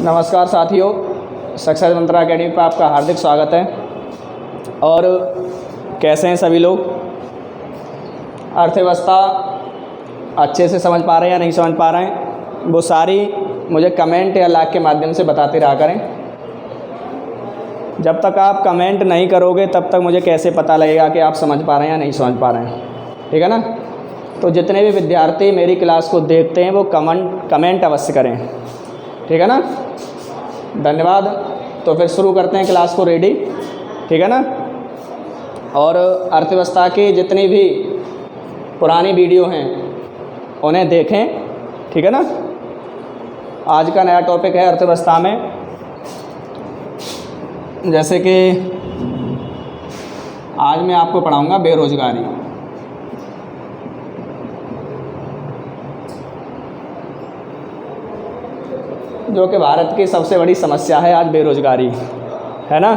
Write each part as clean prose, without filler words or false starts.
नमस्कार साथियों, सक्सेस मंत्रा अकेडमी पर आपका हार्दिक स्वागत है। और कैसे हैं सभी लोग? अर्थव्यवस्था अच्छे से समझ पा रहे हैं या नहीं समझ पा रहे हैं, वो सारी मुझे कमेंट या लाइक के माध्यम से बताते रहा करें। जब तक आप कमेंट नहीं करोगे तब तक मुझे कैसे पता लगेगा कि आप समझ पा रहे हैं या नहीं समझ पा रहे हैं, ठीक है ना? तो जितने भी विद्यार्थी मेरी क्लास को देखते हैं वो कमेंट अवश्य करें, ठीक है ना? धन्यवाद। तो फिर शुरू करते हैं क्लास को, रेडी, ठीक है ना? और अर्थव्यवस्था की जितनी भी पुरानी वीडियो हैं उन्हें देखें, ठीक है ना? आज का नया टॉपिक है अर्थव्यवस्था में, जैसे कि आज मैं आपको पढ़ाऊंगा बेरोजगारी। जो कि भारत की सबसे बड़ी समस्या है आज, बेरोजगारी, है ना?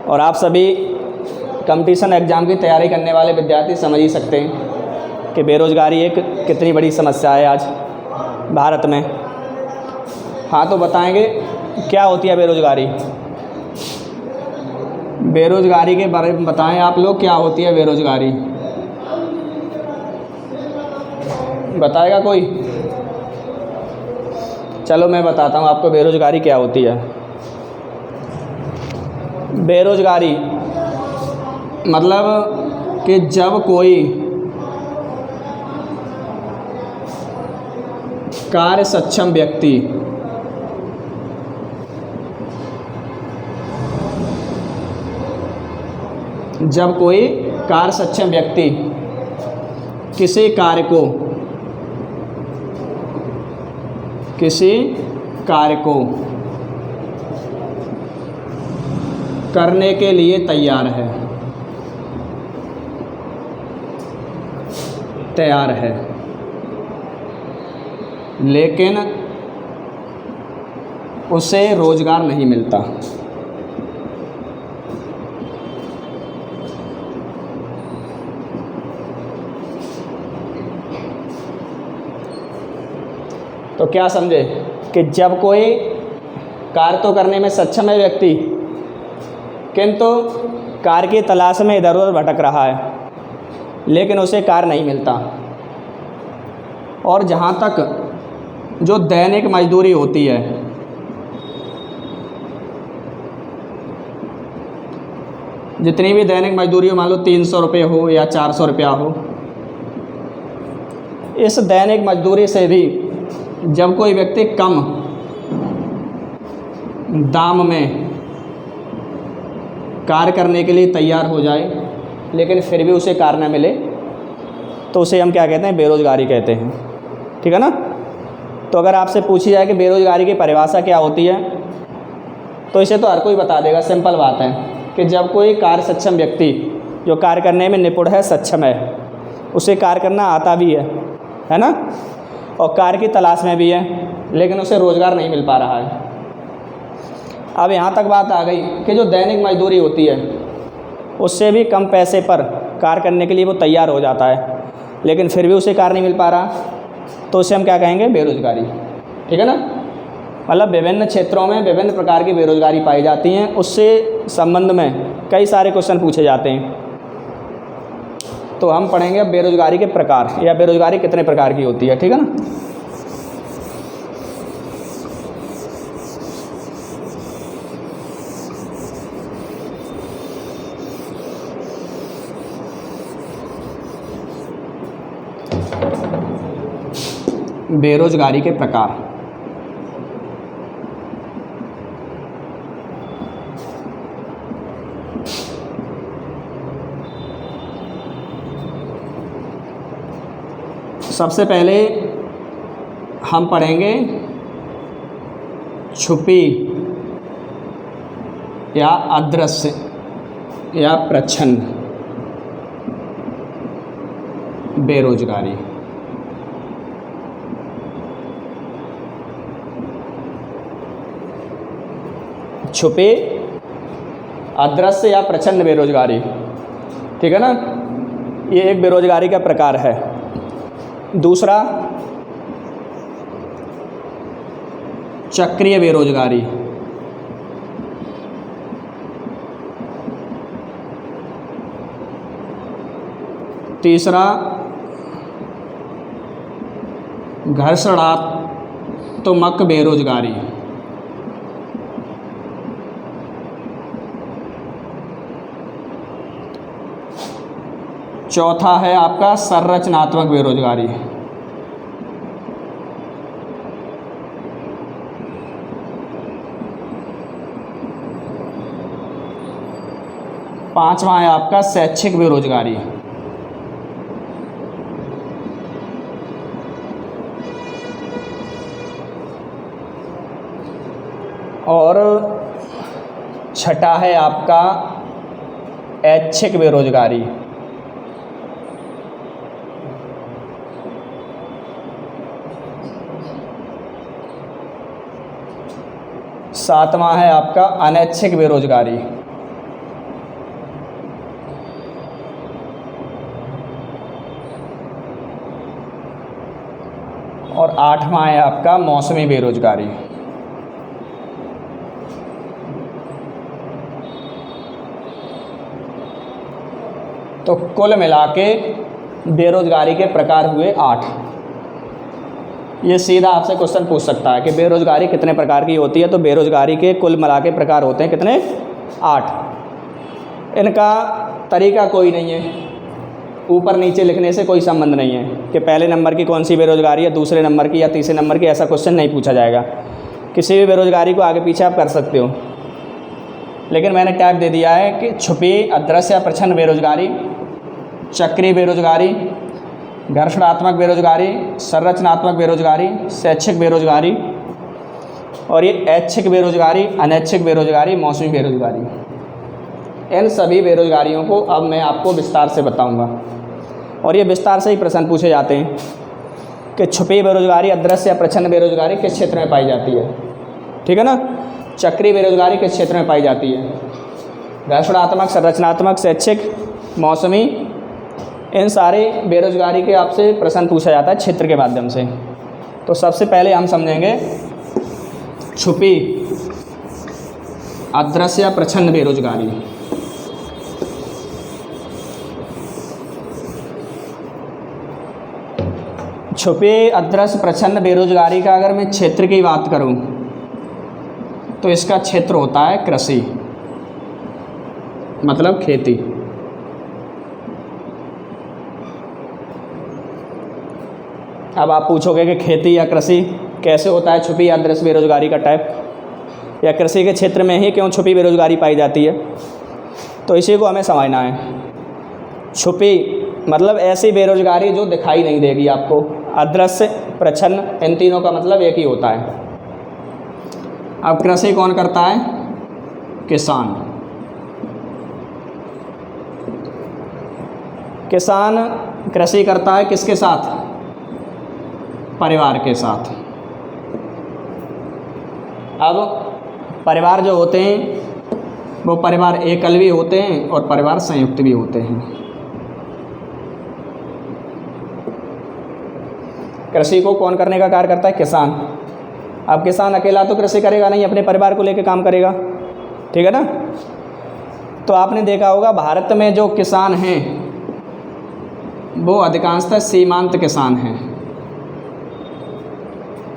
और आप सभी कंपटीशन एग्ज़ाम की तैयारी करने वाले विद्यार्थी समझ ही सकते हैं कि बेरोजगारी एक कितनी बड़ी समस्या है आज भारत में। हाँ, तो बताएंगे क्या होती है बेरोजगारी। बेरोजगारी के बारे में बताएं आप लोग, क्या होती है बेरोजगारी? बताएगा कोई? चलो मैं बताता हूँ आपको बेरोजगारी क्या होती है। बेरोजगारी मतलब कि जब कोई कार्य सक्षम व्यक्ति किसी कार्य को करने के लिए तैयार है लेकिन उसे रोजगार नहीं मिलता। तो क्या समझे कि जब कोई कार्य तो करने में सक्षम है व्यक्ति, किंतु कार्य की तलाश में इधर उधर भटक रहा है लेकिन उसे कार्य नहीं मिलता। और जहाँ तक जो दैनिक मजदूरी होती है, जितनी भी दैनिक मजदूरी हो, मान लो 300 रुपये हो या 400 रुपया हो, इस दैनिक मजदूरी से भी जब कोई व्यक्ति कम दाम में कार्य करने के लिए तैयार हो जाए लेकिन फिर भी उसे कार्य न मिले, तो उसे हम क्या कहते हैं? बेरोजगारी कहते हैं, ठीक है ना? तो अगर आपसे पूछी जाए कि बेरोजगारी की परिभाषा क्या होती है, तो इसे तो हर कोई बता देगा। सिंपल बात है कि जब कोई कार्य सक्षम व्यक्ति जो कार्य करने में निपुण है, सक्षम है, उसे कार्य करना आता भी है ना? और कार्य की तलाश में भी है लेकिन उसे रोज़गार नहीं मिल पा रहा है। अब यहाँ तक बात आ गई कि जो दैनिक मजदूरी होती है उससे भी कम पैसे पर कार्य करने के लिए वो तैयार हो जाता है लेकिन फिर भी उसे कार्य नहीं मिल पा रहा, तो उसे हम क्या कहेंगे? बेरोजगारी, ठीक है ना? मतलब विभिन्न क्षेत्रों में विभिन्न प्रकार की बेरोजगारी पाई जाती हैं। उससे संबंध में कई सारे क्वेश्चन पूछे जाते हैं। तो हम पढ़ेंगे अब बेरोजगारी के प्रकार, या बेरोजगारी कितने प्रकार की होती है, ठीक है ना? बेरोजगारी के प्रकार। सबसे पहले हम पढ़ेंगे छुपी या अदृश्य या प्रच्छन्न बेरोजगारी। छुपे, अदृश्य या प्रच्छन्न बेरोजगारी, ठीक है ना? ये एक बेरोजगारी का प्रकार है। दूसरा चक्रीय बेरोजगारी। तीसरा घर्षणात्मक बेरोजगारी। चौथा है आपका संरचनात्मक बेरोजगारी। पांचवा है आपका शैक्षिक बेरोजगारी। और छठा है आपका ऐच्छिक बेरोजगारी। सातवां है आपका अनैच्छिक बेरोजगारी। और आठवां है आपका मौसमी बेरोजगारी। तो कुल मिला के बेरोजगारी के प्रकार हुए 8। ये सीधा आपसे क्वेश्चन पूछ सकता है कि बेरोजगारी कितने प्रकार की होती है। तो बेरोजगारी के कुल मिला के प्रकार होते हैं कितने? 8। इनका तरीका कोई नहीं है, ऊपर नीचे लिखने से कोई संबंध नहीं है कि पहले नंबर की कौन सी बेरोजगारी है, दूसरे नंबर की या तीसरे नंबर की, ऐसा क्वेश्चन नहीं पूछा जाएगा। किसी भी बेरोजगारी को आगे पीछे आप कर सकते हो, लेकिन मैंने टैग दे दिया है कि छुपी, अदृश्य या प्रच्छन्न बेरोजगारी, चक्रीय बेरोजगारी, घर्षणात्मक बेरोजगारी, संरचनात्मक बेरोजगारी, शैक्षिक बेरोजगारी, और ये ऐच्छिक बेरोजगारी, अनैच्छिक बेरोजगारी, मौसमी बेरोजगारी। इन सभी बेरोजगारियों को अब मैं आपको विस्तार से बताऊंगा, और ये विस्तार से ही प्रश्न पूछे जाते हैं कि छुपी बेरोजगारी, अदृश्य या प्रच्छन्न बेरोजगारी किस क्षेत्र में पाई जाती है, ठीक है ना। चक्रीय बेरोजगारी किस क्षेत्र में पाई जाती है, घर्षणात्मक, संरचनात्मक, शैक्षिक, मौसमी, इन सारे बेरोजगारी के आपसे प्रश्न पूछा जाता है क्षेत्र के माध्यम से। तो सबसे पहले हम समझेंगे छुपी, अदृश्य या प्रच्छन्न बेरोजगारी। छुपी, अदृश्य, प्रच्छन्न बेरोजगारी का अगर मैं क्षेत्र की बात करूं तो इसका क्षेत्र होता है कृषि, मतलब खेती। अब आप पूछोगे कि खेती या कृषि कैसे होता है छुपी या अदृश्य बेरोजगारी का टाइप, या कृषि के क्षेत्र में ही क्यों छुपी बेरोजगारी पाई जाती है, तो इसी को हमें समझना है। छुपी मतलब ऐसी बेरोजगारी जो दिखाई नहीं देगी आपको, अदृश्य, प्रच्छन्न, इन तीनों का मतलब एक ही होता है। अब कृषि कौन करता है? किसान। किसान कृषि करता है किसके साथ? परिवार के साथ। अब परिवार जो होते हैं वो परिवार एकल भी होते हैं और परिवार संयुक्त भी होते हैं। कृषि को कौन करने का कार्य करता है? किसान। अब किसान अकेला तो कृषि करेगा नहीं, अपने परिवार को लेकर काम करेगा, ठीक है ना। तो आपने देखा होगा भारत में जो किसान हैं वो अधिकांशतः सीमांत किसान हैं।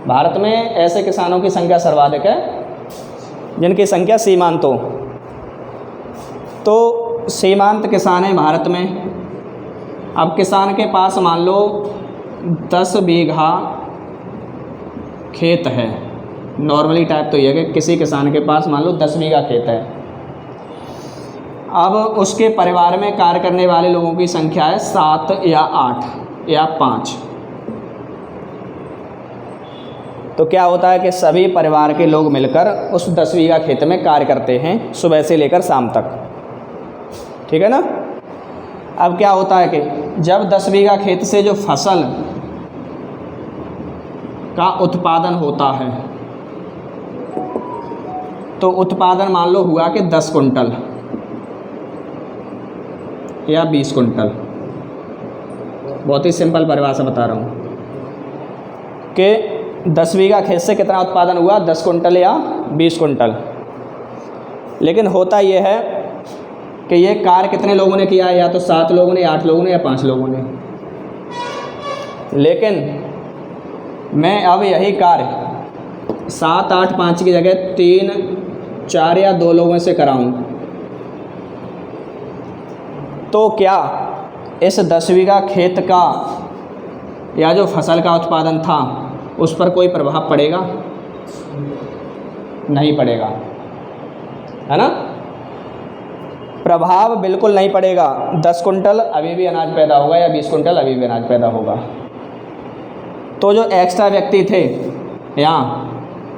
भारत में ऐसे किसानों की संख्या सर्वाधिक है जिनकी संख्या सीमांत हो। तो सीमांत किसान हैं भारत में। अब किसान के पास मान लो 10 बीघा खेत है, नॉर्मली टाइप तो ये है कि किसी किसान के पास मान लो 10 बीघा खेत है। अब उसके परिवार में कार्य करने वाले लोगों की संख्या है 7 या 8 या 5। तो क्या होता है कि सभी परिवार के लोग मिलकर उस 10 बीघा खेत में कार्य करते हैं सुबह से लेकर शाम तक, ठीक है ना। अब क्या होता है कि जब 10 बीघा खेत से जो फसल का उत्पादन होता है तो उत्पादन मान लो हुआ कि 10 कुंटल या 20 कुंटल। बहुत ही सिंपल परिभाषा बता रहा हूँ कि 10 बीघा खेत से कितना उत्पादन हुआ, 10 कुंटल या 20 कुंटल। लेकिन होता ये है कि ये कार्य कितने लोगों ने किया है, या तो 7 लोगों ने, 8 लोगों ने या 5 लोगों ने। लेकिन मैं अब यही कार्य 7, 8, 5 की जगह 3, 4 या 2 लोगों से कराऊं, तो क्या इस 10 बीघा खेत का या जो फसल का उत्पादन था उस पर कोई प्रभाव पड़ेगा? नहीं पड़ेगा, है ना। प्रभाव बिल्कुल नहीं पड़ेगा। 10 कुंटल अभी भी अनाज पैदा होगा या 20 कुंटल अभी भी अनाज पैदा होगा। तो जो एक्स्ट्रा व्यक्ति थे, यहाँ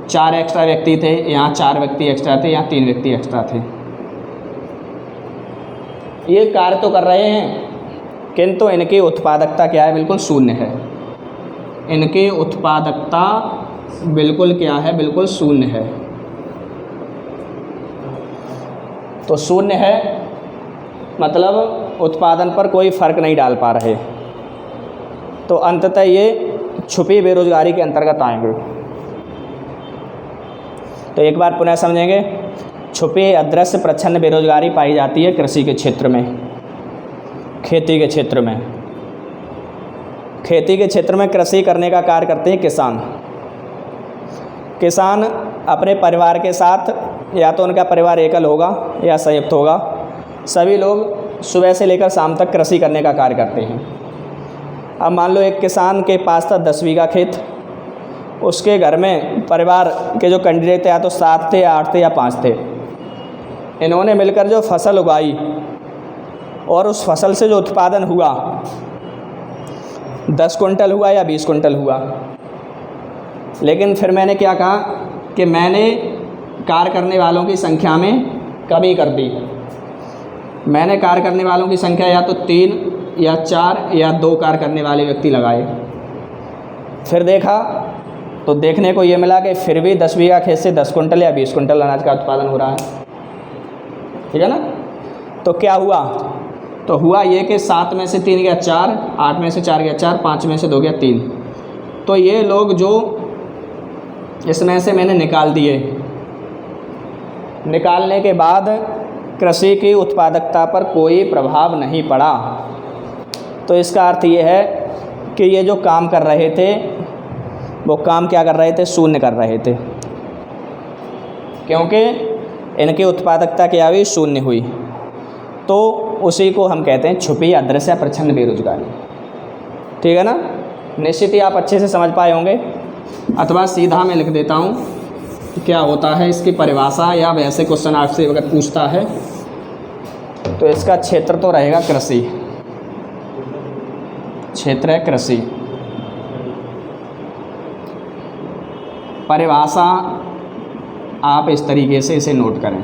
4 एक्स्ट्रा व्यक्ति थे, यहाँ 4 व्यक्ति एक्स्ट्रा थे, यहाँ 3 व्यक्ति एक्स्ट्रा थे, ये कार्य तो कर रहे हैं, किंतु इनकी उत्पादकता क्या है, बिल्कुल शून्य है। इनकी उत्पादकता बिल्कुल क्या है, बिल्कुल शून्य है। तो शून्य है मतलब उत्पादन पर कोई फ़र्क नहीं डाल पा रहे, तो अंततः ये छुपी बेरोजगारी के अंतर्गत आएंगे। तो एक बार पुनः समझेंगे, छुपी अदृश्य प्रच्छन्न बेरोजगारी पाई जाती है कृषि के क्षेत्र में, खेती के क्षेत्र में। खेती के क्षेत्र में कृषि करने का कार्य करते हैं किसान। किसान अपने परिवार के साथ, या तो उनका परिवार एकल होगा या संयुक्त होगा, सभी लोग सुबह से लेकर शाम तक कृषि करने का कार्य करते हैं। अब मान लो एक किसान के पास था 10 बीघा खेत, उसके घर में परिवार के जो कैंडिडेट थे या तो 7 थे या 8 थे या 5 थे। इन्होंने मिलकर जो फसल उगाई और उस फसल से जो उत्पादन हुआ 10 कुंटल हुआ या 20 कुंटल हुआ। लेकिन फिर मैंने क्या कहा कि मैंने कार्य करने वालों की संख्या में कमी कर दी। मैंने कार्य करने वालों की संख्या या तो 3 या 4 या 2 कार्य करने वाले व्यक्ति लगाए। फिर देखा तो देखने को ये मिला कि फिर भी 10 बीघा खेत से 10 कुंटल या 20 कुंटल अनाज का उत्पादन हो रहा है, ठीक है ना। तो क्या हुआ, तो हुआ ये कि 7 में से 3 गया 4, 8 में से 4 गया 4, 5 में से 2 गया 3। तो ये लोग जो इसमें से मैंने निकाल दिए, निकालने के बाद कृषि की उत्पादकता पर कोई प्रभाव नहीं पड़ा। तो इसका अर्थ ये है कि ये जो काम कर रहे थे वो काम क्या कर रहे थे, शून्य कर रहे थे, क्योंकि इनकी उत्पादकता क्या हुई, शून्य हुई। तो उसी को हम कहते हैं छुपी अदृश्य या प्रच्छन्न बेरोजगारी, ठीक है ना। निश्चित ही आप अच्छे से समझ पाए होंगे, अथवा सीधा मैं लिख देता हूँ क्या होता है इसकी परिभाषा, या वैसे क्वेश्चन आपसे अगर पूछता है तो इसका क्षेत्र तो रहेगा कृषि, क्षेत्र है कृषि। परिभाषा आप इस तरीके से इसे नोट करें,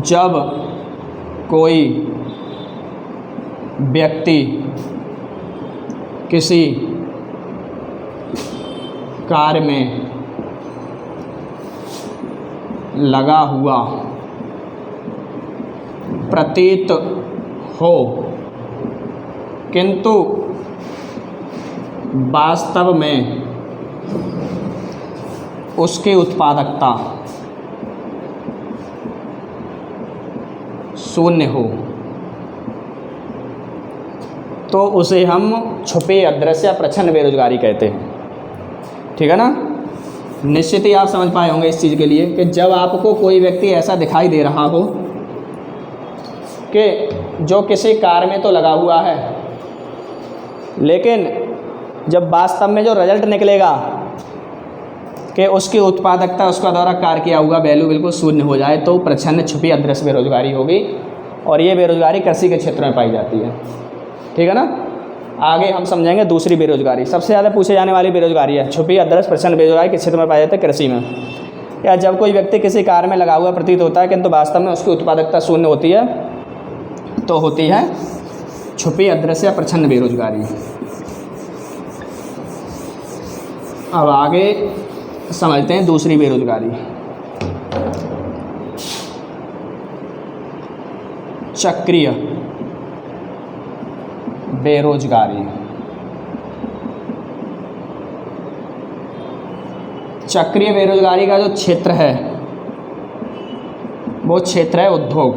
जब कोई व्यक्ति किसी कार्य में लगा हुआ प्रतीत हो, किंतु वास्तव में उसकी उत्पादकता शून्य हो, तो उसे हम छुपी अदृश्य या प्रच्छन्न बेरोजगारी कहते हैं, ठीक है ना। निश्चित ही आप समझ पाए होंगे इस चीज़ के लिए कि जब आपको कोई व्यक्ति ऐसा दिखाई दे रहा हो कि जो किसी कार्य में तो लगा हुआ है, लेकिन जब वास्तव में जो रिजल्ट निकलेगा कि उसकी उत्पादकता, उसका द्वारा कार्य किया हुआ वैल्यू बिल्कुल शून्य हो जाए, तो प्रच्छन्न छुपी अदृश्य बेरोजगारी होगी। और ये बेरोजगारी कृषि के क्षेत्र में पाई जाती है, ठीक है ना। आगे हम समझेंगे दूसरी बेरोजगारी, सबसे ज़्यादा पूछे जाने वाली बेरोजगारी है छुपी अदृश्य प्रच्छन्न बेरोजगारी किस क्षेत्र में पाया जाता है, कृषि में। या जब कोई व्यक्ति किसी कार्य में लगा हुआ प्रतीत होता है किंतु वास्तव में उसकी उत्पादकता शून्य होती है, तो होती है छुपी अदृश्य या प्रच्छन्न बेरोजगारी। अब आगे समझते हैं दूसरी बेरोजगारी, चक्रीय बेरोजगारी। चक्रीय बेरोजगारी का जो क्षेत्र है वो क्षेत्र है उद्योग।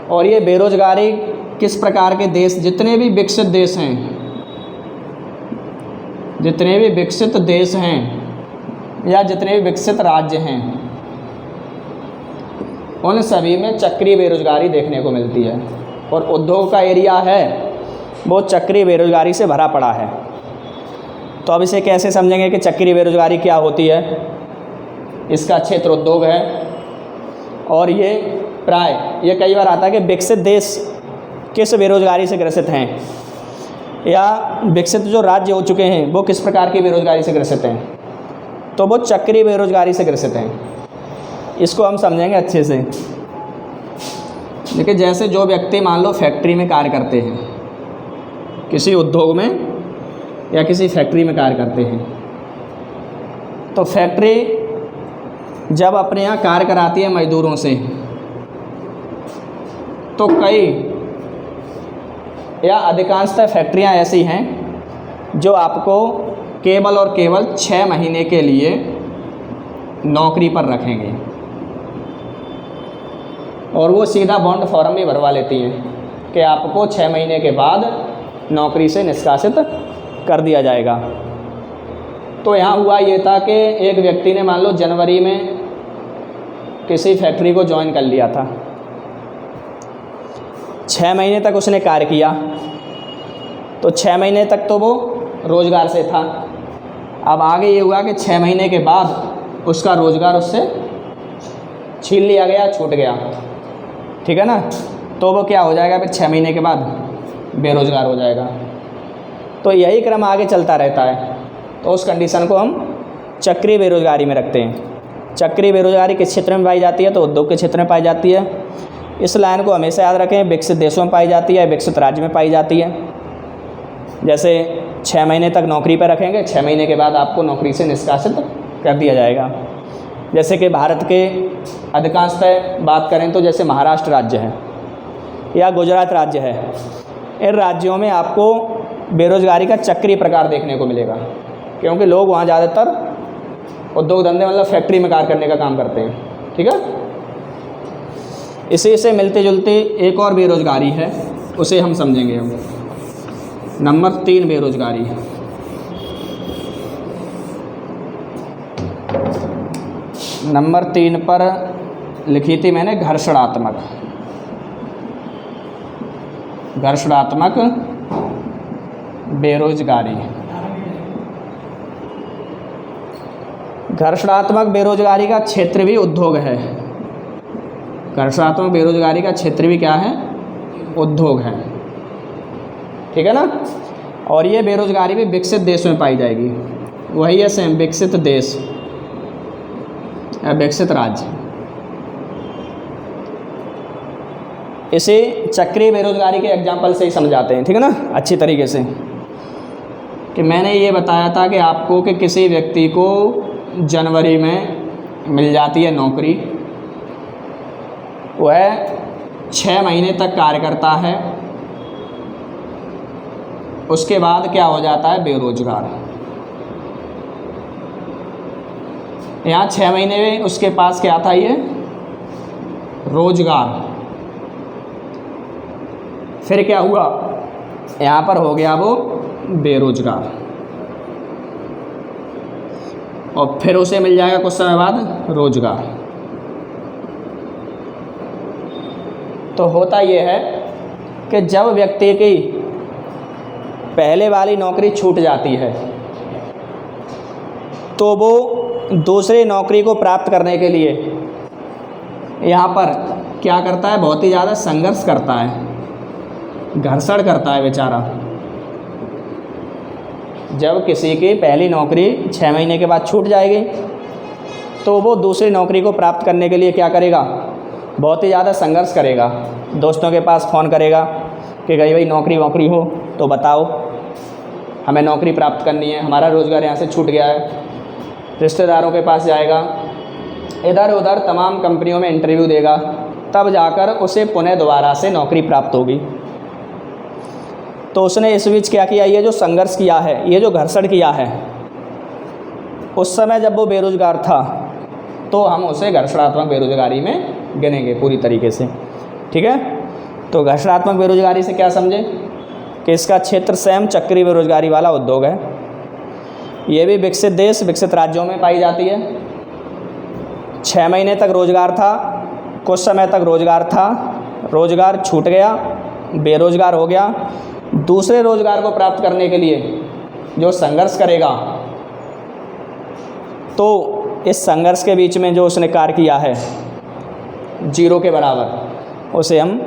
और ये बेरोजगारी किस प्रकार के देश, जितने भी विकसित देश हैं, जितने भी विकसित देश हैं या जितने भी विकसित राज्य हैं, उन सभी में चक्रीय बेरोजगारी देखने को मिलती है। और उद्योग का एरिया है वो चक्रीय बेरोजगारी से भरा पड़ा है। तो अब इसे कैसे समझेंगे कि चक्रीय बेरोजगारी क्या होती है? इसका क्षेत्र उद्योग है और ये ये कई बार आता है कि विकसित देश किस बेरोजगारी से ग्रसित हैं, या विकसित जो राज्य हो चुके हैं वो किस प्रकार की बेरोजगारी से ग्रसित हैं, तो वो चक्रीय बेरोजगारी से ग्रसित हैं। इसको हम समझेंगे अच्छे से। देखिए, जैसे जो व्यक्ति मान लो फैक्ट्री में कार्य करते हैं, किसी उद्योग में या किसी फैक्ट्री में कार्य करते हैं, तो फैक्ट्री जब अपने यहाँ कार्य कराती है मजदूरों से, तो कई या अधिकांशतः फैक्ट्रियाँ ऐसी हैं जो आपको केवल और केवल 6 महीने के लिए नौकरी पर रखेंगे और वो सीधा बॉन्ड फॉर्म भी भरवा लेती हैं कि आपको 6 महीने के बाद नौकरी से निष्कासित कर दिया जाएगा। तो यहाँ हुआ ये था कि एक व्यक्ति ने मान लो जनवरी में किसी फैक्ट्री को ज्वाइन कर लिया था, 6 महीने तक उसने कार्य किया, तो 6 महीने तक तो वो रोज़गार से था। अब आगे ये हुआ कि 6 महीने के बाद उसका रोज़गार उससे छीन लिया गया, छूट गया, ठीक है ना। तो वो क्या हो जाएगा फिर 6 महीने के बाद? बेरोज़गार हो जाएगा। तो यही क्रम आगे चलता रहता है। तो उस कंडीशन को हम चक्रीय बेरोजगारी में रखते हैं। चक्रीय बेरोजगारी किस क्षेत्र में पाई जाती है? तो उद्योग के क्षेत्र में पाई जाती है। इस लाइन को हमेशा याद रखें, विकसित देशों में पाई जाती है, विकसित राज्य में पाई जाती है। जैसे 6 महीने तक नौकरी पर रखेंगे, 6 महीने के बाद आपको नौकरी से निष्कासित कर दिया जाएगा। जैसे कि भारत के अधिकांशतः बात करें तो जैसे महाराष्ट्र राज्य है या गुजरात राज्य है, इन राज्यों में आपको बेरोजगारी का चक्रीय प्रकार देखने को मिलेगा, क्योंकि लोग वहाँ ज़्यादातर उद्योग धंधे मतलब फैक्ट्री में कार्य करने का काम करते हैं, ठीक है। इसी से मिलती जुलती एक और बेरोजगारी है, उसे हम समझेंगे हम। नंबर 3 बेरोजगारी। नंबर 3 पर लिखी थी मैंने घर्षणात्मक बेरोजगारी। घर्षणात्मक बेरोजगारी का क्षेत्र भी उद्योग है। घर्षणात्मक बेरोजगारी का क्षेत्र भी क्या है? उद्योग है, ठीक है ना। और ये बेरोजगारी भी विकसित देशों में पाई जाएगी। वही है सेम, विकसित देश या विकसित राज्य। इसे चक्रीय बेरोजगारी के एग्जाम्पल से ही समझाते हैं, ठीक है ना, अच्छी तरीके से। कि मैंने ये बताया था कि आपको कि किसी व्यक्ति को जनवरी में मिल जाती है नौकरी, वह 6 महीने तक कार्य करता है, उसके बाद क्या हो जाता है? बेरोजगार। यहाँ 6 महीने में उसके पास क्या था? ये रोजगार। फिर क्या हुआ? यहाँ पर हो गया वो बेरोजगार, और फिर उसे मिल जाएगा कुछ समय बाद रोजगार। तो होता ये है कि जब व्यक्ति की पहले वाली नौकरी छूट जाती है तो वो दूसरी नौकरी को प्राप्त करने के लिए यहाँ पर क्या करता है? बहुत ही ज़्यादा संघर्ष करता है, घर्षण करता है बेचारा। जब किसी की पहली नौकरी 6 महीने के बाद छूट जाएगी तो वो दूसरी नौकरी को प्राप्त करने के लिए क्या करेगा? बहुत ही ज़्यादा संघर्ष करेगा। दोस्तों के पास फ़ोन करेगा कि भाई नौकरी हो तो बताओ, हमें नौकरी प्राप्त करनी है, हमारा रोज़गार यहाँ से छूट गया है। रिश्तेदारों के पास जाएगा, इधर उधर तमाम कंपनियों में इंटरव्यू देगा, तब जाकर उसे पुनः दोबारा से नौकरी प्राप्त होगी। तो उसने इस बीच क्या किया, ये जो संघर्ष किया है, ये जो घर्षण किया है, उस समय जब वो बेरोज़गार था तो हम उसे घर्षणात्मक बेरोजगारी में गिनेंगे पूरी तरीके से। ठीक है, तो घर्षणात्मक बेरोजगारी से क्या समझे कि इसका क्षेत्र स्वयं चक्रीय बेरोजगारी वाला उद्योग है। ये भी विकसित देश विकसित राज्यों में पाई जाती है। 6 महीने तक रोजगार था, कुछ समय तक रोजगार था, रोजगार छूट गया, बेरोजगार हो गया, दूसरे रोजगार को प्राप्त करने के लिए जो संघर्ष करेगा, तो इस संघर्ष के बीच में जो उसने कार्य किया है जीरो के बराबर, उसे हम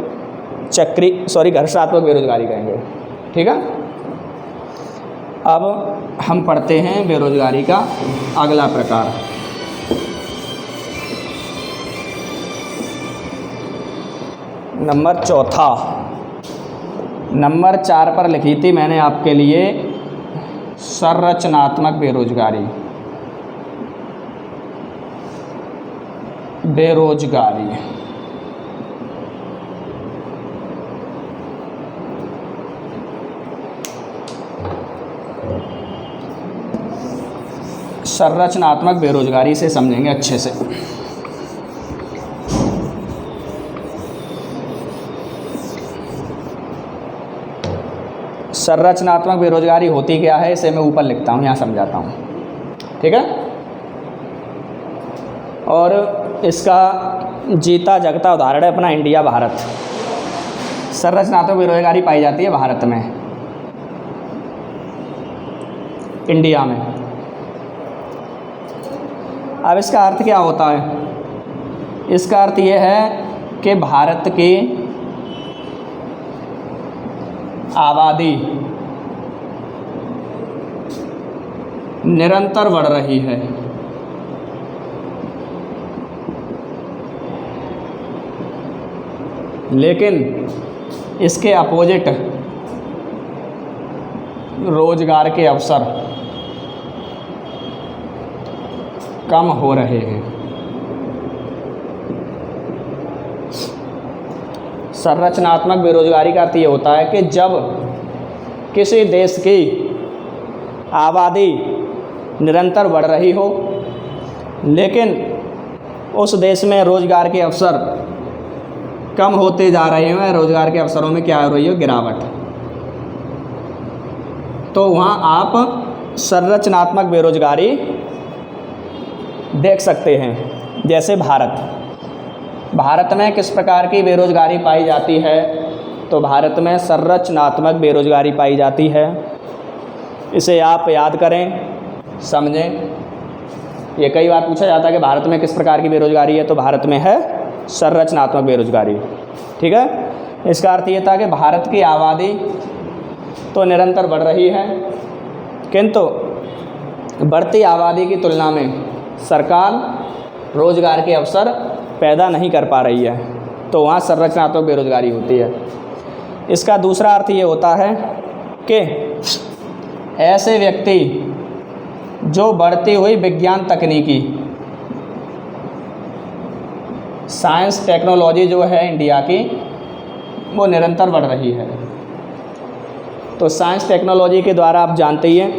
घर्षणात्मक बेरोजगारी कहेंगे। ठीक है, अब हम पढ़ते हैं बेरोजगारी का अगला प्रकार। नंबर चौथा, नंबर 4 पर लिखी थी मैंने आपके लिए संरचनात्मक बेरोजगारी। संरचनात्मक बेरोजगारी से समझेंगे अच्छे से। संरचनात्मक बेरोजगारी होती क्या है, इसे मैं ऊपर लिखता हूँ, यहाँ समझाता हूँ। ठीक है, और इसका जीता जगता उदाहरण है अपना इंडिया, भारत। संरचनात्मक बेरोजगारी पाई जाती है भारत में, इंडिया में। अब इसका अर्थ क्या होता है? इसका अर्थ ये है कि भारत की आबादी निरंतर बढ़ रही है, लेकिन इसके अपोजिट रोजगार के अवसर कम हो रहे हैं। संरचनात्मक बेरोजगारी का अर्थ ये होता है कि जब किसी देश की आबादी निरंतर बढ़ रही हो, लेकिन उस देश में रोजगार के अवसर कम होते जा रहे हैं, रोजगार के अवसरों में क्या हो रही है? गिरावट। तो वहाँ आप संरचनात्मक बेरोजगारी देख सकते हैं। जैसे भारत में किस प्रकार की बेरोजगारी पाई जाती है? तो भारत में संरचनात्मक बेरोजगारी पाई जाती है। इसे आप याद करें, समझें। ये कई बार पूछा जाता है कि भारत में किस प्रकार की बेरोजगारी है, तो भारत में है संरचनात्मक बेरोजगारी। ठीक है, इसका अर्थ ये था कि भारत की आबादी तो निरंतर बढ़ रही है, किंतु बढ़ती आबादी की तुलना में सरकार रोजगार के अवसर पैदा नहीं कर पा रही है, तो वहाँ संरचनात्मक बेरोजगारी होती है। इसका दूसरा अर्थ ये होता है कि ऐसे व्यक्ति जो बढ़ती हुई विज्ञान तकनीकी, साइंस टेक्नोलॉजी जो है इंडिया की, वो निरंतर बढ़ रही है। तो साइंस टेक्नोलॉजी के द्वारा आप जानते ही हैं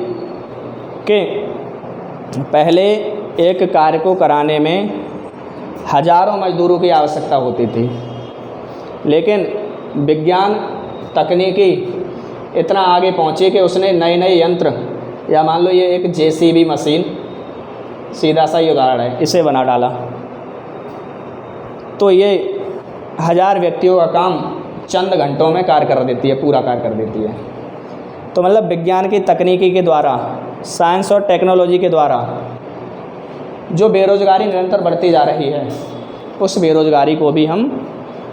कि पहले एक कार्य को कराने में हजारों मजदूरों की आवश्यकता होती थी, लेकिन विज्ञान तकनीकी इतना आगे पहुँची कि उसने नए नए यंत्र, या मान लो ये एक JCB मशीन, सीधा सा ही उदाहरण है, इसे बना डाला, तो ये 1000 व्यक्तियों का काम चंद घंटों में कार्य कर देती है, पूरा कार्य कर देती है। तो मतलब विज्ञान की तकनीकी के द्वारा, साइंस और टेक्नोलॉजी के द्वारा जो बेरोजगारी निरंतर बढ़ती जा रही है, उस बेरोजगारी को भी हम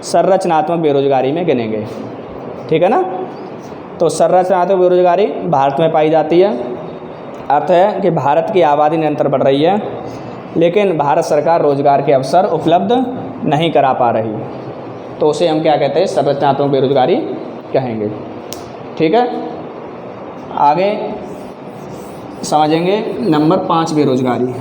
संरचनात्मक बेरोजगारी में गिनेंगे। ठीक है ना? तो संरचनात्मक बेरोजगारी भारत में पाई जाती है। अर्थ है कि भारत की आबादी निरंतर बढ़ रही है, लेकिन भारत सरकार रोजगार के अवसर उपलब्ध नहीं करा पा रही, तो उसे हम क्या कहते हैं? संरचनात्मक बेरोजगारी कहेंगे। ठीक है, आगे समझेंगे नंबर 5 बेरोजगारी।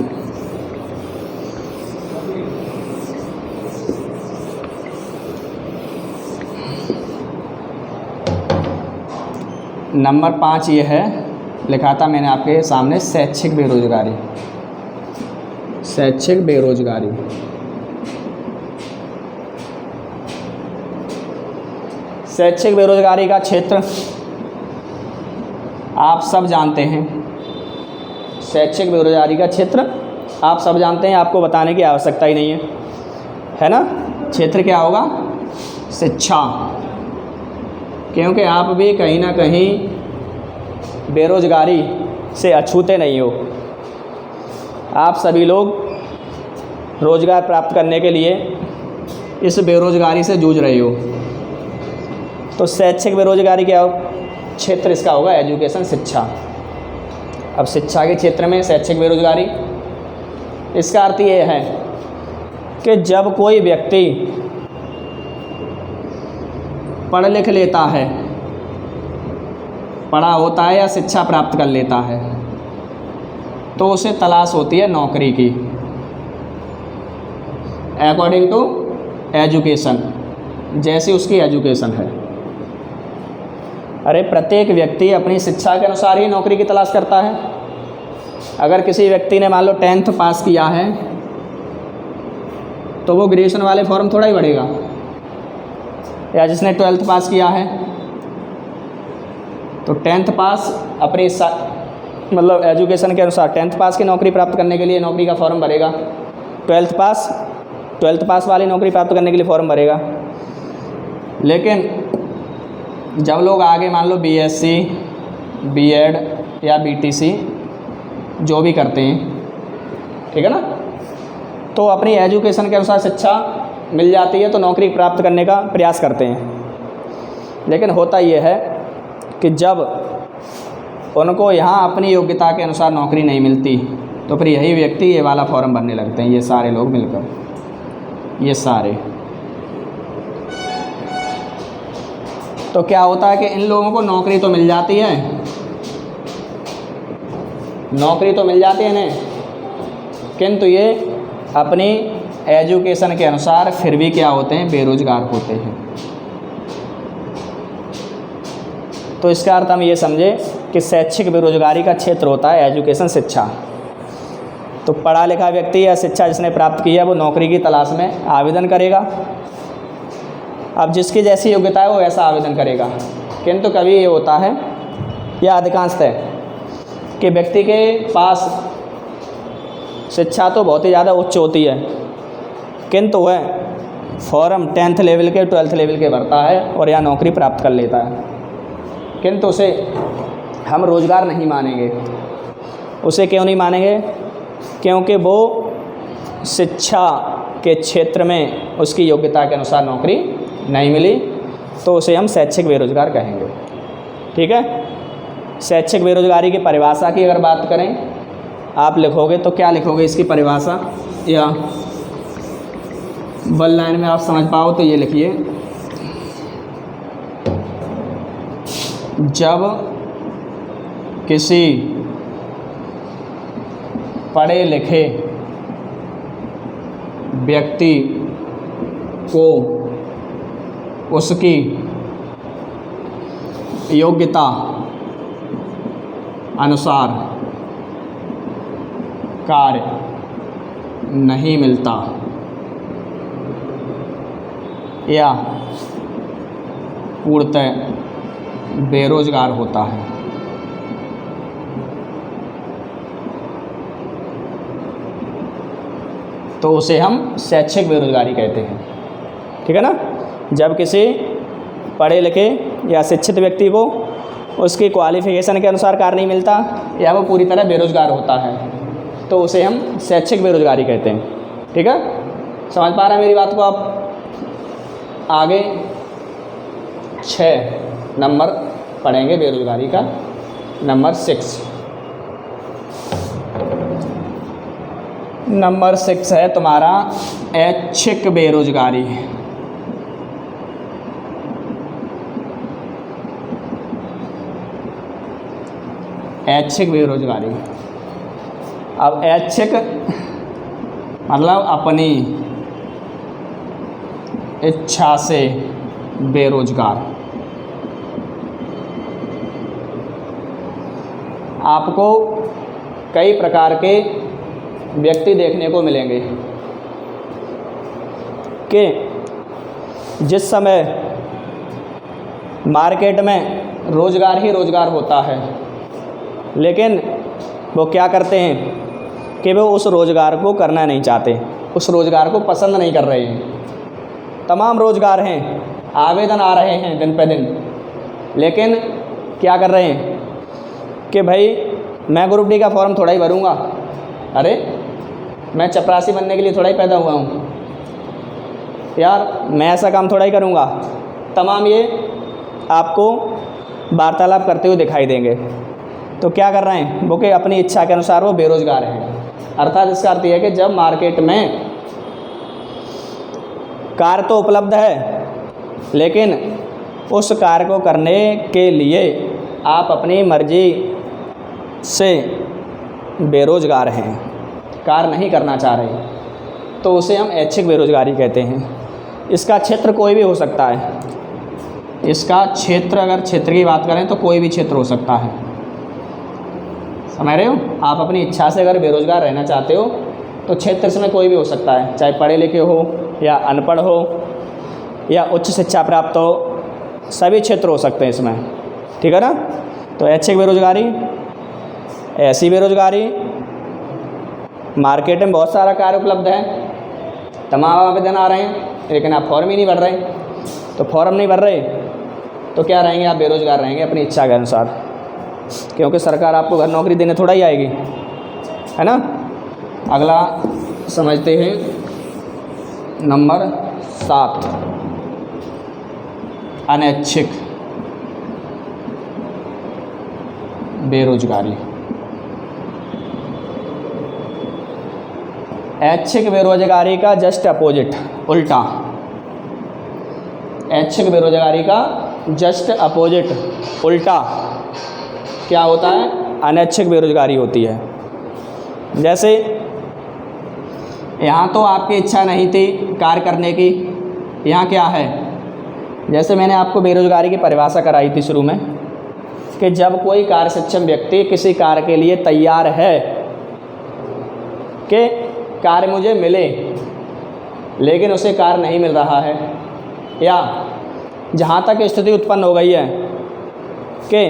नंबर 5 ये है, लिखा था मैंने आपके सामने, शैक्षिक बेरोजगारी। शैक्षिक बेरोजगारी। शैक्षिक बेरोजगारी का क्षेत्र आप सब जानते हैं। शैक्षिक बेरोजगारी का क्षेत्र आप सब जानते हैं, आपको बताने की आवश्यकता ही नहीं है ना। क्षेत्र क्या होगा? शिक्षा। क्योंकि आप भी कहीं ना कहीं बेरोजगारी से अछूते नहीं हो। आप सभी लोग रोज़गार प्राप्त करने के लिए इस बेरोजगारी से जूझ रहे हो। तो शैक्षिक बेरोजगारी क्या हो? क्षेत्र इसका होगा एजुकेशन, शिक्षा। अब शिक्षा के क्षेत्र में शैक्षिक बेरोजगारी, इसका अर्थ ये है कि जब कोई व्यक्ति पढ़ लिख लेता है, पढ़ा होता है या शिक्षा प्राप्त कर लेता है, तो उसे तलाश होती है नौकरी की, अकॉर्डिंग टू एजुकेशन, जैसी उसकी एजुकेशन है। अरे प्रत्येक व्यक्ति अपनी शिक्षा के अनुसार ही नौकरी की तलाश करता है। अगर किसी व्यक्ति ने मान लो 10th पास किया है तो वो ग्रेजुएशन वाले फॉर्म थोड़ा ही भरेगा, या जिसने 12th पास किया है तो 10th पास अपनी मतलब एजुकेशन के अनुसार 10th पास की नौकरी प्राप्त करने के लिए नौकरी का फॉर्म भरेगा। 12th पास वाली नौकरी प्राप्त करने के लिए फॉर्म भरेगा। लेकिन जब लोग आगे मान लो BSc, B.Ed या BTC जो भी करते हैं, ठीक है ना, तो अपनी एजुकेशन के अनुसार शिक्षा मिल जाती है तो नौकरी प्राप्त करने का प्रयास करते हैं। लेकिन होता ये है कि जब उनको यहाँ अपनी योग्यता के अनुसार नौकरी नहीं मिलती तो फिर यही व्यक्ति ये वाला फॉर्म भरने लगते हैं, ये सारे लोग मिलकर, ये सारे। तो क्या होता है कि इन लोगों को नौकरी तो मिल जाती है, नौकरी तो मिल जाती है इन्हें, किंतु ये अपनी एजुकेशन के अनुसार फिर भी क्या होते हैं? बेरोजगार होते हैं। तो इसका अर्थ हम ये समझे कि शैक्षिक बेरोजगारी का क्षेत्र होता है एजुकेशन, शिक्षा। तो पढ़ा लिखा व्यक्ति या शिक्षा जिसने प्राप्त की है वो नौकरी की तलाश में आवेदन करेगा। अब जिसकी जैसी योग्यता है वो वैसा आवेदन करेगा। किंतु कभी ये होता है, या अधिकांशतः, कि व्यक्ति के पास शिक्षा तो बहुत ही ज़्यादा उच्च होती है, किंतु वह फॉर्म 10th लेवल के 12th लेवल के भरता है और यहाँ नौकरी प्राप्त कर लेता है, किंतु उसे हम रोज़गार नहीं मानेंगे। उसे क्यों नहीं मानेंगे? क्योंकि वो शिक्षा के क्षेत्र में उसकी योग्यता के अनुसार नौकरी नहीं मिली, तो उसे हम शैक्षिक बेरोजगार कहेंगे। ठीक है। शैक्षिक बेरोजगारी की परिभाषा की अगर बात करें, आप लिखोगे तो क्या लिखोगे इसकी परिभाषा, या वन लाइन में आप समझ पाओ तो ये लिखिए, जब किसी पढ़े लिखे व्यक्ति को उसकी योग्यता अनुसार कार्य नहीं मिलता या पूर्णतः बेरोजगार होता है, तो उसे हम शैक्षिक बेरोजगारी कहते हैं। ठीक है ना। जब किसी पढ़े लिखे या शिक्षित व्यक्ति को उसकी क्वालिफ़िकेशन के अनुसार कार्य नहीं मिलता या वो पूरी तरह बेरोजगार होता है, तो उसे हम शैक्षिक बेरोजगारी कहते हैं। ठीक है, समझ पा रहे हैं मेरी बात को आप? आगे 6 नंबर पढ़ेंगे बेरोजगारी का, नंबर 6। नंबर 6 है तुम्हारा ऐच्छिक बेरोजगारी। ऐच्छिक बेरोजगारी। अब ऐच्छिक मतलब अपनी इच्छा से बेरोजगार। आपको कई प्रकार के व्यक्ति देखने को मिलेंगे कि जिस समय मार्केट में रोज़गार ही रोज़गार होता है, लेकिन वो क्या करते हैं कि वो उस रोज़गार को करना नहीं चाहते, उस रोज़गार को पसंद नहीं कर रहे हैं। तमाम रोज़गार हैं, आवेदन आ रहे हैं दिन पे दिन, लेकिन क्या कर रहे हैं कि भाई मैं ग्रुप डी का फॉर्म थोड़ा ही भरूँगा, अरे मैं चपरासी बनने के लिए थोड़ा ही पैदा हुआ हूँ यार, मैं ऐसा काम थोड़ा ही करूँगा। तमाम ये आपको वार्तालाप करते हुए दिखाई देंगे। तो क्या कर रहे हैं वो कि अपनी इच्छा के अनुसार वो बेरोज़गार हैं। अर्थात इसका अर्थ यह है कि जब मार्केट में कार्य तो उपलब्ध है, लेकिन उस कार्य को करने के लिए आप अपनी मर्जी से बेरोज़गार हैं, कार्य नहीं करना चाह रहे, तो उसे हम ऐच्छिक बेरोज़गारी कहते हैं। इसका क्षेत्र कोई भी हो सकता है। इसका क्षेत्र, अगर क्षेत्र की बात करें तो कोई भी क्षेत्र हो सकता है। समझ रहे हो? आप अपनी इच्छा से अगर बेरोज़गार रहना चाहते हो तो क्षेत्र इसमें कोई भी हो सकता है, चाहे पढ़े लिखे हो या अनपढ़ हो या उच्च शिक्षा प्राप्त हो, सभी क्षेत्र हो सकते हैं इसमें। ठीक है ना? तो ऐच्छिक बेरोज़गारी, ऐसी बेरोज़गारी, मार्केट में बहुत सारा कार्य उपलब्ध है, तमाम आवेदन आ रहे हैं, लेकिन आप फॉर्म ही नहीं भर रहे। तो फॉर्म नहीं भर रहे तो क्या रहेंगे? आप बेरोज़गार रहेंगे अपनी इच्छा के अनुसार, क्योंकि सरकार आपको घर नौकरी देने थोड़ा ही आएगी, है ना। अगला समझते हैं नंबर 7, अनैच्छिक बेरोज़गारी। ऐच्छिक बेरोज़गारी का जस्ट अपोजिट, उल्टा। ऐच्छिक बेरोज़गारी का जस्ट अपोजिट, उल्टा क्या होता है? अनैच्छिक बेरोज़गारी होती है। जैसे यहाँ तो आपकी इच्छा नहीं थी कार्य करने की, यहाँ क्या है? जैसे मैंने आपको बेरोज़गारी की परिभाषा कराई थी शुरू में कि जब कोई कार्य सक्षम व्यक्ति किसी कार्य के लिए तैयार है कि कार्य मुझे मिले, लेकिन उसे कार्य नहीं मिल रहा है, या जहाँ तक स्थिति उत्पन्न हो गई है कि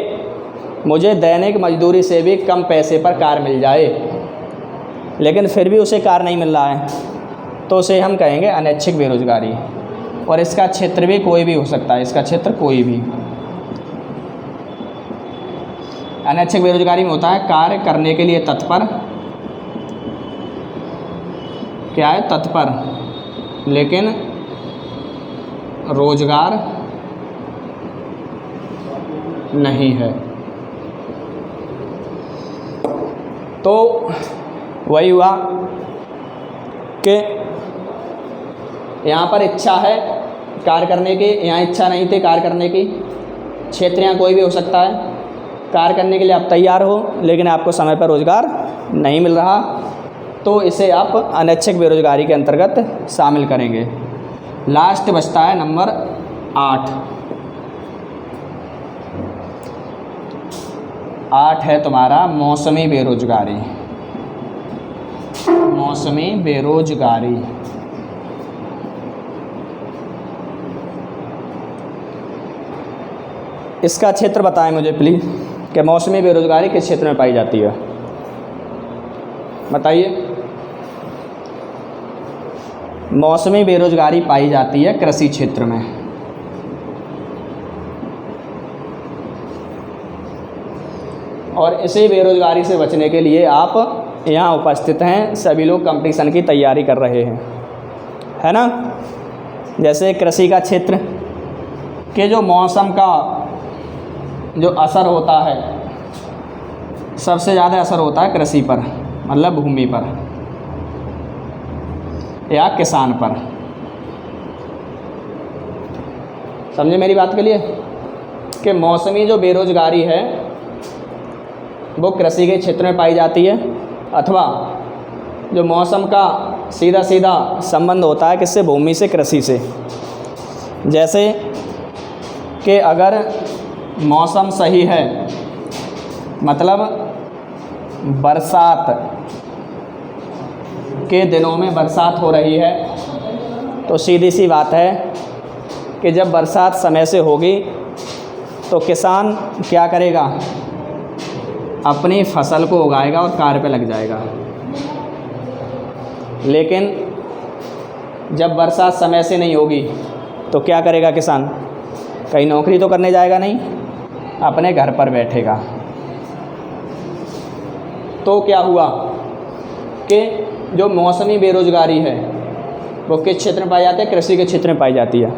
मुझे दैनिक मजदूरी से भी कम पैसे पर कार्य मिल जाए, लेकिन फिर भी उसे कार्य नहीं मिल रहा है, तो उसे हम कहेंगे अनैच्छिक बेरोज़गारी। और इसका क्षेत्र भी कोई भी हो सकता है, इसका क्षेत्र कोई भी। अनैच्छिक बेरोज़गारी में होता है कार्य करने के लिए तत्पर, क्या है? तत्पर, लेकिन रोज़गार नहीं है। तो वही हुआ कि यहाँ पर इच्छा है कार्य करने की, यहाँ इच्छा नहीं थी कार्य करने की। क्षेत्र यहाँ कोई भी हो सकता है, कार्य करने के लिए आप तैयार हो, लेकिन आपको समय पर रोज़गार नहीं मिल रहा, तो इसे आप अनैच्छिक बेरोज़गारी के अंतर्गत शामिल करेंगे। लास्ट बचता है नंबर 8। 8 है तुम्हारा मौसमी बेरोज़गारी। मौसमी बेरोज़गारी इसका क्षेत्र बताएं मुझे प्लीज़ कि मौसमी बेरोज़गारी किस क्षेत्र में पाई जाती है, बताइए। मौसमी बेरोज़गारी पाई जाती है कृषि क्षेत्र में। और इसी बेरोज़गारी से बचने के लिए आप यहाँ उपस्थित हैं, सभी लोग कंपटीशन की तैयारी कर रहे हैं, है ना। जैसे कृषि का क्षेत्र के जो मौसम का जो असर होता है, सबसे ज़्यादा असर होता है कृषि पर, मतलब भूमि पर या किसान पर। समझे मेरी बात के लिए कि मौसमी जो बेरोज़गारी है वो कृषि के क्षेत्र में पाई जाती है, अथवा जो मौसम का सीधा सीधा संबंध होता है किससे? भूमि से, कृषि से। जैसे कि अगर मौसम सही है, मतलब बरसात के दिनों में बरसात हो रही है, तो सीधी सी बात है कि जब बरसात समय से होगी तो किसान क्या करेगा, अपनी फसल को उगाएगा और कार्य पे लग जाएगा। लेकिन जब बरसात समय से नहीं होगी तो क्या करेगा किसान, कहीं नौकरी तो करने जाएगा नहीं, अपने घर पर बैठेगा। तो क्या हुआ कि जो मौसमी बेरोज़गारी है वो किस क्षेत्र में पाई जाती है, कृषि के क्षेत्र में पाई जाती है।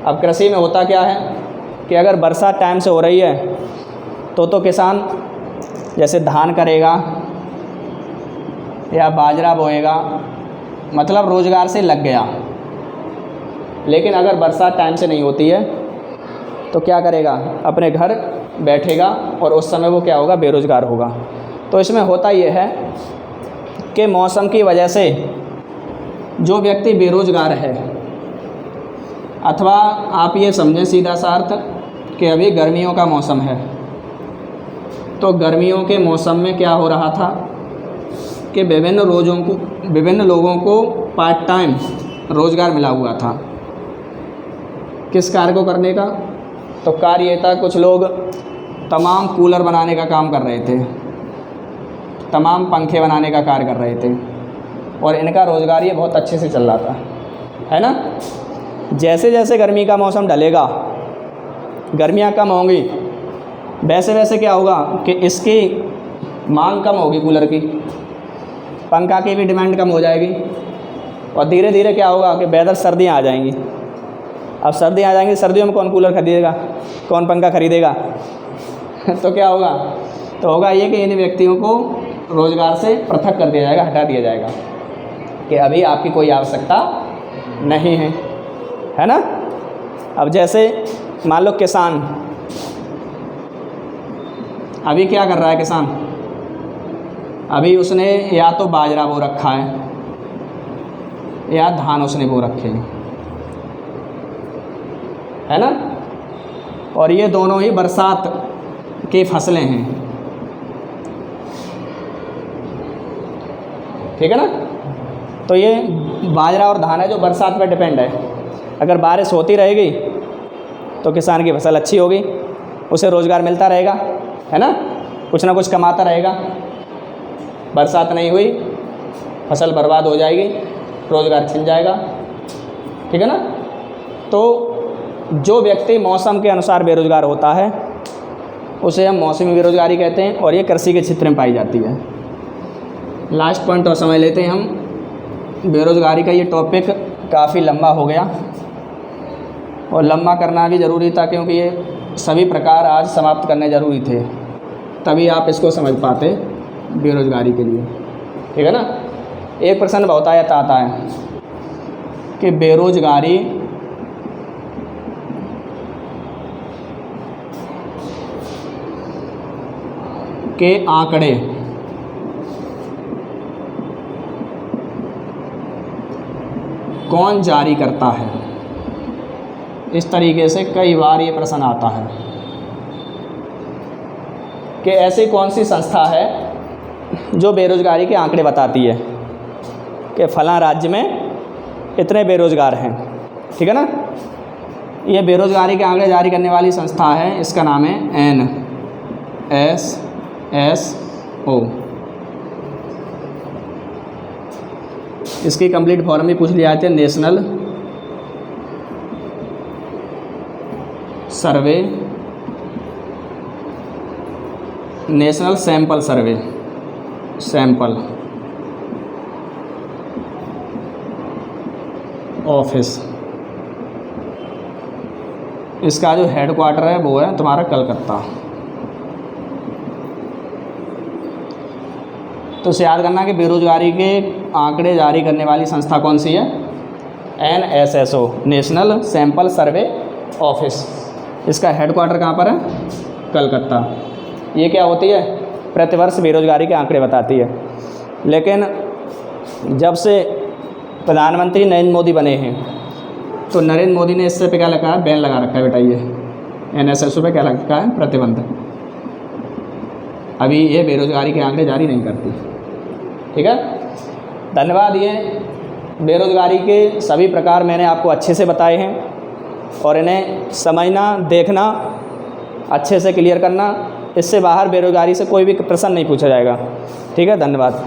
अब कृषि में होता क्या है कि अगर बरसात टाइम से हो रही है तो किसान जैसे धान करेगा या बाजरा बोएगा, मतलब रोज़गार से लग गया। लेकिन अगर बरसात टाइम से नहीं होती है तो क्या करेगा, अपने घर बैठेगा और उस समय वो क्या होगा, बेरोज़गार होगा। तो इसमें होता ये है कि मौसम की वजह से जो व्यक्ति बेरोज़गार है, अथवा आप ये समझें सीधा सा अर्थ कि अभी गर्मियों का मौसम है, तो गर्मियों के मौसम में क्या हो रहा था कि विभिन्न लोगों को पार्ट टाइम रोज़गार मिला हुआ था। किस कार्य को करने का, तो कार्य ये था, कुछ लोग तमाम कूलर बनाने का काम कर रहे थे, तमाम पंखे बनाने का कार्य कर रहे थे, और इनका रोज़गार ये बहुत अच्छे से चल रहा था, है ना। जैसे जैसे गर्मी का मौसम ढलेगा, गर्मियाँ कम होंगी, वैसे वैसे क्या होगा कि इसकी मांग कम होगी, कूलर की, पंखा की भी डिमांड कम हो जाएगी, और धीरे धीरे क्या होगा कि वेदर सर्दियाँ आ जाएंगी। अब सर्दियाँ आ जाएंगी, सर्दियों में कौन कूलर खरीदेगा, कौन पंखा खरीदेगा तो क्या होगा, तो होगा ये कि इन व्यक्तियों को रोज़गार से पृथक कर दिया जाएगा, हटा दिया जाएगा कि अभी आपकी कोई आवश्यकता नहीं है ना। अब जैसे मान लो किसान अभी क्या कर रहा है, किसान अभी उसने या तो बाजरा बो रखा है या धान उसने बो रखे हैं, है ना, और ये दोनों ही बरसात की फसलें हैं, ठीक है ना। तो ये बाजरा और धान है जो बरसात पर डिपेंड है। अगर बारिश होती रहेगी तो किसान की फसल अच्छी होगी, उसे रोज़गार मिलता रहेगा, है ना, कुछ ना कुछ कमाता रहेगा। बरसात नहीं हुई, फसल बर्बाद हो जाएगी, रोज़गार छिन जाएगा, ठीक है ना। तो जो व्यक्ति मौसम के अनुसार बेरोज़गार होता है उसे हम मौसमी बेरोज़गारी कहते हैं, और ये कृषि के क्षेत्र में पाई जाती है। लास्ट पॉइंट और समझ लेते हैं हम। बेरोज़गारी का ये टॉपिक काफ़ी लंबा हो गया, और लंबा करना भी ज़रूरी था, क्योंकि ये सभी प्रकार आज समाप्त करने ज़रूरी थे, तभी आप इसको समझ पाते बेरोज़गारी के लिए, ठीक है ना। एक प्रश्न बहुतायत आता है कि बेरोज़गारी के आंकड़े कौन जारी करता है। इस तरीके से कई बार ये प्रश्न आता है कि ऐसी कौन सी संस्था है जो बेरोज़गारी के आंकड़े बताती है कि फ़लाँ राज्य में इतने बेरोज़गार हैं, ठीक है ना। ये बेरोज़गारी के आंकड़े जारी करने वाली संस्था है, इसका नाम है NSSO। इसकी कंप्लीट फॉर्म भी पूछ लिया जाते हैं, नेशनल सैंपल सर्वे ऑफिस। इसका जो हेडक्वार्टर है वो है तुम्हारा कलकत्ता। तो इसे याद करना कि बेरोज़गारी के आंकड़े जारी करने वाली संस्था कौन सी है, NSSO, national sample survey office. इसका हेडक्वार्टर कहाँ पर है, कलकत्ता। ये क्या होती है, प्रतिवर्ष बेरोज़गारी के आंकड़े बताती है। लेकिन जब से प्रधानमंत्री नरेंद्र मोदी बने हैं तो नरेंद्र मोदी ने इससे पे क्या लगा है, बैन लगा रखा है बेटा, ये NSSO पे क्या लगा है, प्रतिबंध। अभी ये बेरोज़गारी के आंकड़े जारी नहीं करती। ठीक है, धन्यवाद। ये बेरोज़गारी के सभी प्रकार मैंने आपको अच्छे से बताए हैं और इन्हें समझना, देखना, अच्छे से क्लियर करना। इससे बाहर बेरोज़गारी से कोई भी प्रश्न नहीं पूछा जाएगा। ठीक है, धन्यवाद।